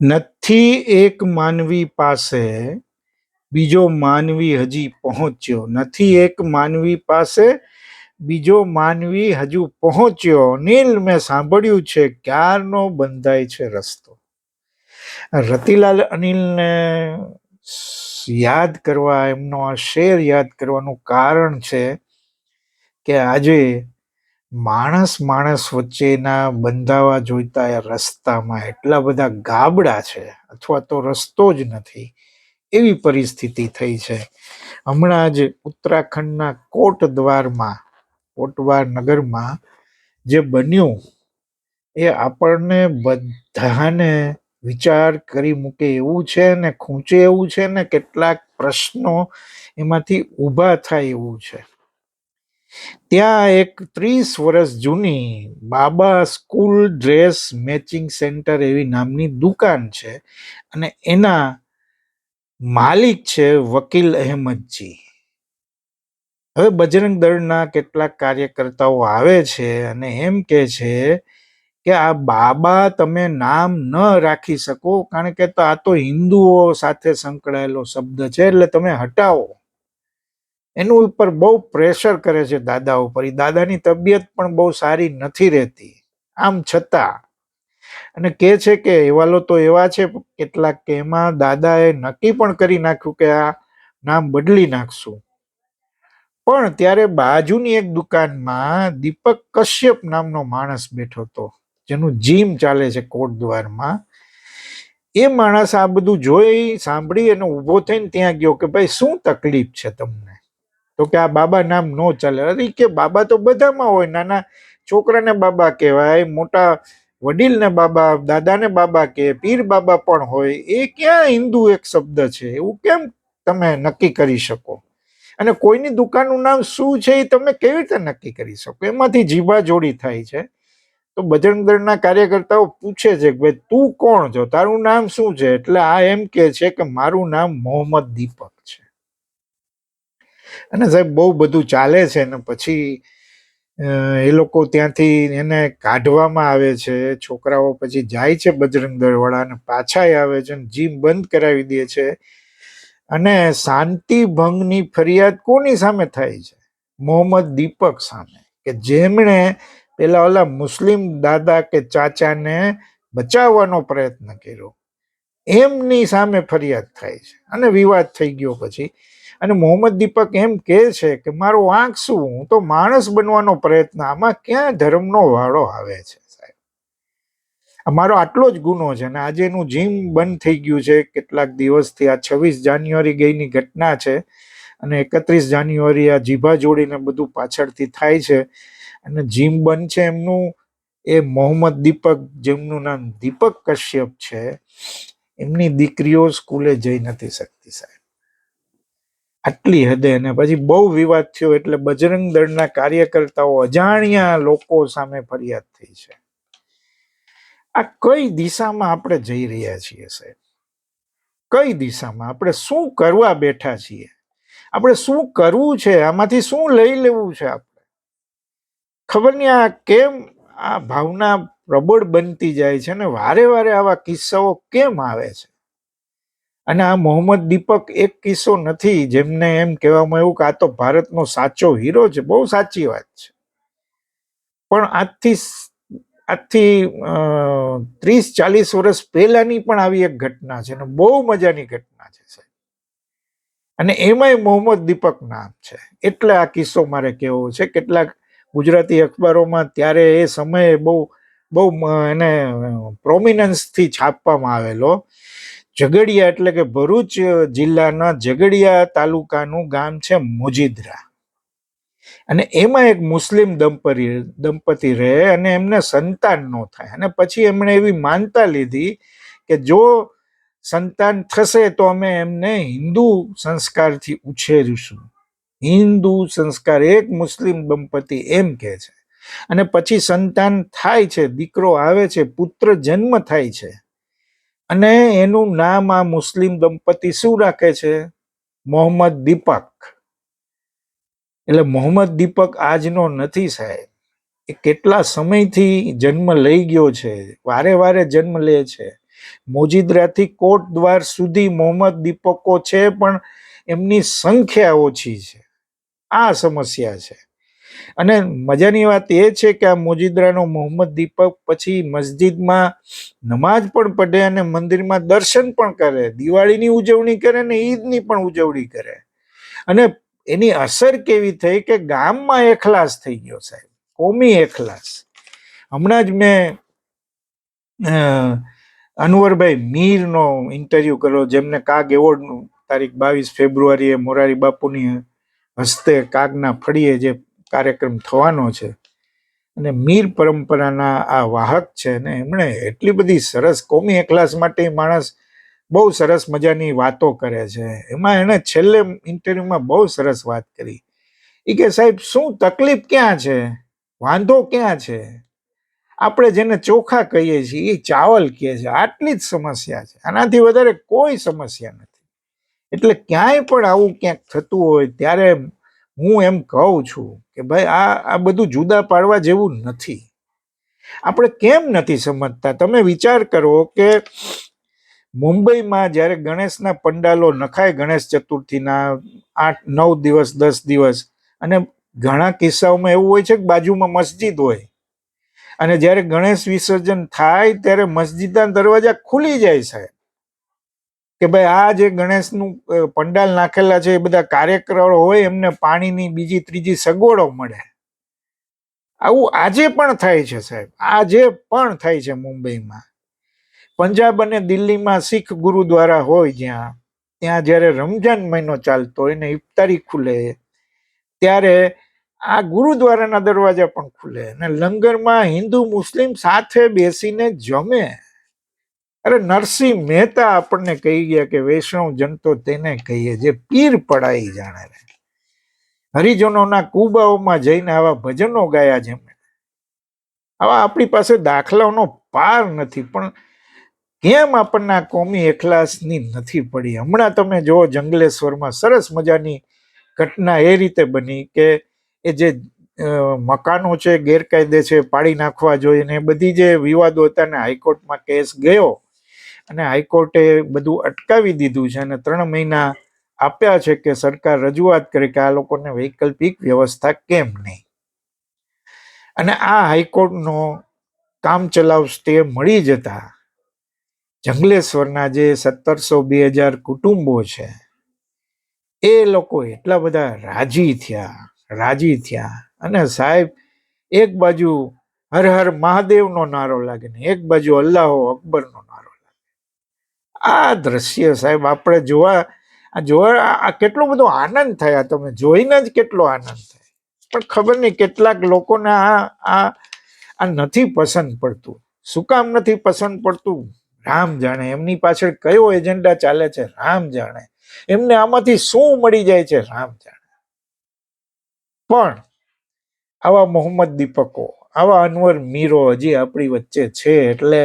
નથી એક માનવી પાસે બીજો માનવી હજી પહોંચ્યો. નથી એક માનવી પાસે બીજો માનવી હજુ પહોંચ્યો. નીલ, મેં સાંભળ્યું છે ક્યારનો બંધાય છે રસ્તો. રતિલાલ અનિલને યાદ કરવા, એમનો આ શેર યાદ કરવાનું કારણ છે કે આજે માણસ માણસ વચ્ચેના બંધાવા જોઈતા રસ્તામાં એટલા બધા ગાબડા છે, અથવા તો રસ્તો જ નથી, એવી પરિસ્થિતિ થઈ છે. હમણાં જ ઉત્તરાખંડના કોટદ્વાર નગરમાં જે બન્યું એ આપણને બધાને વિચાર કરી મૂકે એવું છે ને ખૂંચે એવું છે ને કેટલાક પ્રશ્નો એમાંથી ઊભા થાય એવું છે. ત્યાં એક 30 વર્ષ જૂની બાબા સ્કૂલ ડ્રેસ મેચિંગ સેન્ટર એવી નામની દુકાન છે, અને એના માલિક છે વકીલ અહેમદજી. હવે બજરંગ દળના કેટલાક કાર્યકર્તાઓ આવે છે અને એમ કે છે કે આ બાબા તમે નામ ન રાખી શકો, કારણ કે આ તો હિન્દુઓ સાથે સંકળાયેલો શબ્દ છે, એટલે તમે હટાવો. એનું ઉપર બહુ પ્રેશર કરે છે દાદા ઉપર. દાદાની તબિયત પણ બહુ સારી નથી રહેતી. આમ છતાં અને કે છે કે અહેવાલો તો એવા છે કેટલાક કે એમાં દાદાએ નક્કી પણ કરી નાખ્યું કે આ નામ બદલી નાખશું. પણ ત્યારે બાજુની એક દુકાનમાં દીપક કશ્યપ નામનો માણસ બેઠો હતો, જેનું જીમ ચાલે છે કોટદ્વારમાં. એ માણસ આ બધું જોઈ સાંભળી અને ઊભો થઈને ત્યાં ગયો કે ભાઈ શું તકલીફ છે તમને? તો કે આ બાબા નામ નો ચાલે. અરે કે બાબા તો બધામાં હોય, નાના છોકરાને બાબા કહેવાય, મોટા વડીલને બાબા, દાદાને બાબા કે પીર બાબા પણ હોય. એ ક્યાં હિન્દુ એક શબ્દ છે? એવું કેમ તમે નક્કી કરી શકો? અને કોઈની દુકાનનું નામ શું છે એ તમે કેવી રીતે નક્કી કરી શકો? એમાંથી જીભાજોડી થાય છે. તો બજરંગ દળના કાર્યકર્તાઓ પૂછે છે કે ભાઈ તું કોણ છો, તારું નામ શું છે? એટલે આ એમ કે છે કે મારું નામ મોહમ્મદ દીપક છે. અને સાહેબ બહુ બધું ચાલે છે ને પછી એ લોકો ત્યાંથી એને કાઢવામાં આવે છે. છોકરાઓ પછી જાય છે બજરંગ દળ વાળા અને પાછા આવે છે, જીમ બંધ કરાવી દે છે. અને શાંતિ ભંગની ફરિયાદ કોની સામે થાય છે? મોહમ્મદ દીપક સામે, કે જેમણે પેલા ઓલા મુસ્લિમ દાદા કે ચાચાને બચાવવાનો પ્રયત્ન કર્યો, એમની સામે ફરિયાદ થાય છે અને વિવાદ થઈ ગયો પછી. અને મોહમ્મદ દીપક એમ કે છે કે મારો વાંક શું, હું તો માણસ બનવાનો પ્રયત્ન, આમાં ક્યાં ધર્મનો વાળો આવે છે સાહેબ? અમારો આટલો જ ગુનો છે. અને આજે એનું જીમ બંધ થઈ ગયું છે કેટલાક દિવસથી. આ 26 જાન્યુઆરી ગઈની ઘટના છે અને 31 જાન્યુઆરી આ જીભા જોડીને બધું પાછળથી થાય છે. અને જીમ બંધ છે એમનું. એ મોહમ્મદ દીપક, જેમનું નામ દીપક કશ્યપ છે, એમની દીકરીઓ સ્કૂલે જઈ નથી શકતી સાહેબ, આટલી હદે. અને પછી બહુ વિવાદ થયો એટલે બજરંગ દળના કાર્યકર્તાઓ અજાણ્યા લોકો સામે ફરિયાદ થઈ છે. આ કઈ દિશામાં આપણે જઈ રહ્યા છીએ સાહેબ? કઈ દિશામાં? આપણે શું કરવા બેઠા છીએ? આપણે શું કરવું છે? આમાંથી શું લઈ લેવું છે આપણે? ખબર નહીં આ કેમ આ ભાવના પ્રબળ બનતી જાય છે ને વારે વારે આવા કિસ્સાઓ કેમ આવે છે? અને આ મોહમ્મદ દીપક એક કિસ્સો નથી જેમને એમ કહેવામાં આવ્યું કે આ તો ભારતનો સાચો હીરો છે. બહુ સાચી વાત છે. પણ આજથી 30-40 વર્ષ પહેલાની પણ આવી એક ઘટના છે ને બહુ મજાની ઘટના છે સાહેબ. અને એમાંય મોહમ્મદ દીપક નામ છે. એટલે આ કિસ્સો મારે કહેવો છે. કેટલાક ગુજરાતી અખબારોમાં ત્યારે એ સમયે બહુ એને પ્રોમિનન્સથી છાપવામાં આવેલો. ઝઘડિયા એટલે કે ભરૂચ જિલ્લાના ઝઘડિયા તાલુકાનું ગામ છે મોજીદ્રા. અને એમાં એક મુસ્લિમ દંપતી રહે અને એમને સંતાન ન થાય. અને પછી એમણે એવી માનતા લીધી કે જો સંતાન થશે તો અમે એમને હિન્દુ સંસ્કારથી ઉછેરીશું. હિન્દુ સંસ્કાર, એક મુસ્લિમ દંપતી એમ કે છે. અને પછી સંતાન થાય છે, દીકરો આવે છે, પુત્ર જન્મ થાય છે, અને એનું નામ આ મુસ્લિમ દંપતી શું રાખે છે? મોહમ્મદ દીપક. એટલે મોહમ્મદ દીપક આજનો નથી સાહેબ, એ કેટલા સમયથી જન્મ લઈ ગયો છે, વારે વારે જન્મ લે છે. મોજીદ્રાથી કોટ દ્વાર સુધી મોહમ્મદ દીપકો છે, પણ એમની સંખ્યા ઓછી છે. આ સમસ્યા છે. અને મજાની વાત એ છે કે આ મોજીદ્રાનો મોહમ્મદ દીપક પછી મસ્જિદમાં નમાજ પણ પઢે અને મંદિરમાં દર્શન પણ કરે, દિવાળીની ઉજવણી કરે ને ઈદની પણ ઉજવણી કરે. અને એની અસર કેવી થઈ કે ગામમાં એખલાસ થઈ ગયો સાહેબ, કોમી એખલાસ. હમણાં જ મેં અનવરભાઈ મીરનો ઇન્ટરવ્યુ કર્યો, જેમને કાગ એવોર્ડનું તારીખ 22 ફેબ્રુઆરીએ મોરારી બાપુની હસ્તે કાગના ફળીએ જે કાર્યક્રમ થવાનો છે. અને મીર પરંપરાના આ વાહક છે ને એમણે એટલી બધી સરસ કોમી એખલાસ માટે માણસ બહુ સરસ મજાની વાતો કરે છે. એમાં એને છેલ્લે ઇન્ટરવ્યુમાં બહુ સરસ વાત કરી. એ કે સાહેબ શું તકલીફ ક્યાં છે, વાંધો ક્યાં છે? આપણે જેને ચોખા કહીએ છીએ એ ચાવલ કહે છે, આટલી જ સમસ્યા છે, આનાથી વધારે કોઈ સમસ્યા નથી. એટલે ક્યાંય પણ આવું ક્યાંક થતું હોય ત્યારે હું એમ કહું છું કે ભાઈ આ બધું જુદા પાડવા જેવું નથી. આપણે કેમ નથી સમજતા? તમે વિચાર કરો કે મુંબઈમાં જ્યારે ગણેશના પંડાલો નખાય ગણેશ ચતુર્થીના 8-9 દિવસ 10 દિવસ, અને ઘણા કિસ્સાઓમાં એવું હોય છે કે બાજુમાં મસ્જિદ હોય, અને જ્યારે ગણેશ વિસર્જન થાય ત્યારે મસ્જિદના દરવાજા ખુલી જાય સાહેબ, કે ભાઈ આ જે ગણેશનું પંડાલ નાખેલા છે એ બધા કાર્યકરો હોય એમને પાણીની બીજી ત્રીજી સગવડો મળે. આવું આજે પણ થાય છે સાહેબ, આજે પણ થાય છે મુંબઈમાં. પંજાબ અને દિલ્હીમાં શીખ ગુરુદ્વારા હોય ત્યાં જ્યારે રમજાન મહિનો ચાલતો હોય ને ઇફતારી ખુલે ત્યારે આ ગુરુદ્વારાના દરવાજા પણ ખુલે અને લંગરમાં હિન્દુ મુસ્લિમ સાથે બેસીને જમે. અરે નરસિંહ મહેતા આપણને કહી ગયા કે વૈષ્ણવ જન તો તેને કહીએ જે પીર પડાઈ જાણે. હરિજનોના કુબાઓમાં જઈને આવા ભજનો ગાયા છે. આવા આપણી પાસે દાખલાઓનો પાર નથી, પણ કેમ આપણને આ કોમી એખલાસની નથી પડી? હમણાં તમે જો જંગલેશ્વરમાં સરસ મજાની ઘટના એ રીતે બની કે એ જે મકાનો છે ગેરકાયદે છે પાડી નાખવા જોઈએ ને એ બધી જે વિવાદો હતા ને હાઈકોર્ટમાં કેસ ગયો અને હાઈકોર્ટે બધું અટકાવી દીધું છે અને 3 મહિના આપ્યા છે કે સરકાર રજૂઆત કરે કે આ લોકોને વૈકલ્પિક વ્યવસ્થા કેમ નહીં. અને આ હાઈકોર્ટનો કામ ચલાવ સ્ટે મળી જતા જંગલેશ્વરના જે 1700-2000 કુટુંબો છે એ લોકો એટલા બધા રાજી થયા. અને સાહેબ એક બાજુ હર હર મહાદેવનો નારો લાગે ને એક બાજુ અલ્લાહો અકબરનો નારો લાગે. આ દ્રશ્ય સાહેબ આપણે જોવા કેટલો બધો આનંદ થાય, તમે જોઈને જ કેટલો આનંદ થાય. પણ ખબર નહીં કેટલાક લોકોને આ નથી પસંદ પડતું. શું કામ નથી પસંદ પડતું? રામ જાણે. એમની પાછળ કયો એજન્ડા ચાલે છે રામ જાણે. એમને આમાંથી શું મળી જાય છે રામ જાણે. પણ આવા મોહમ્મદ દીપકો, આવા અનવર મીરો હજી આપણી વચ્ચે છે એટલે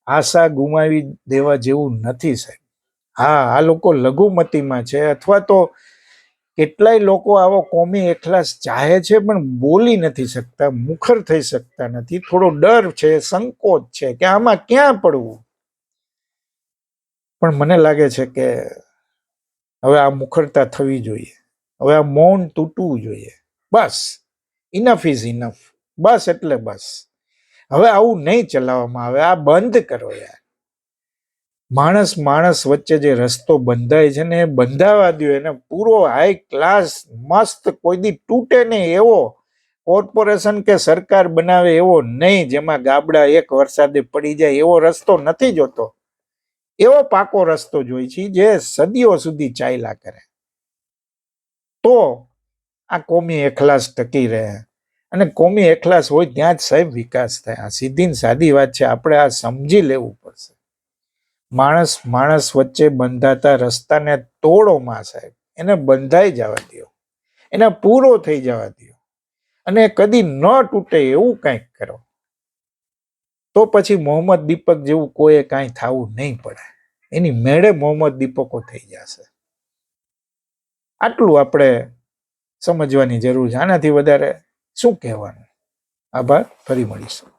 આશા ગુમાવી દેવા જેવું નથી સાહેબ. હા, આ લોકો લઘુમતીમાં છે, અથવા તો કેટલાય લોકો આવો કોમી એખલાસ ચાહે છે પણ બોલી નથી શકતા, મુખર થઈ શકતા નથી. થોડો ડર છે, સંકોચ છે કે આમાં ક્યાં પડવું. પણ મને લાગે છે કે હવે આ મુખરતા થવી જોઈએ, હવે આ મૌન તૂટવું જોઈએ. બસ, ઇનફ ઇઝ ઇનફ. બસ એટલે બસ. હવે આવું નહીં ચલાવવામાં આવે, આ બંધ કરો યાર. માણસ વચ્ચે જે રસ્તો બંધાય છે ને એ બંધાવા દો, એને પૂરો હાઈ ક્લાસ મસ્ત, કોઈ દી તૂટે નહીં એવો કોર્પોરેશન કે સરકાર બનાવે એવો નહીં, જેમાં ગાબડા એક વરસાદે પડી જાય એવો રસ્તો નથી જોતો. એવો પાકો રસ્તો જોઈ છે જે સદીઓ સુધી ચાલ્યા કરે, તો આ કોમી એખલાસ ટકી રહે. અને કોમી એખલાસ હોય ત્યાં જ સાહેબ વિકાસ થાય. આ સીધી સાદી વાત છે, આપણે આ સમજી લેવું પડશે. માણસ વચ્ચે બંધાતા રસ્તાને તોડોમાં સાહેબ, એને બંધાઈ જવા દો, એને પૂરો થઈ જવા દો, અને કદી ન તૂટે એવું કંઈક કરો. તો પછી મોહમ્મદ દીપક જેવું કોઈ કાંઈ થવું નહીં પડે. એની મેળે મોહમ્મદ દીપકો થઈ જશે. આટલું આપણે સમજવાની જરૂર છે. આનાથી વધારે શું કહેવાનું? આભાર, ફરી મળીશું.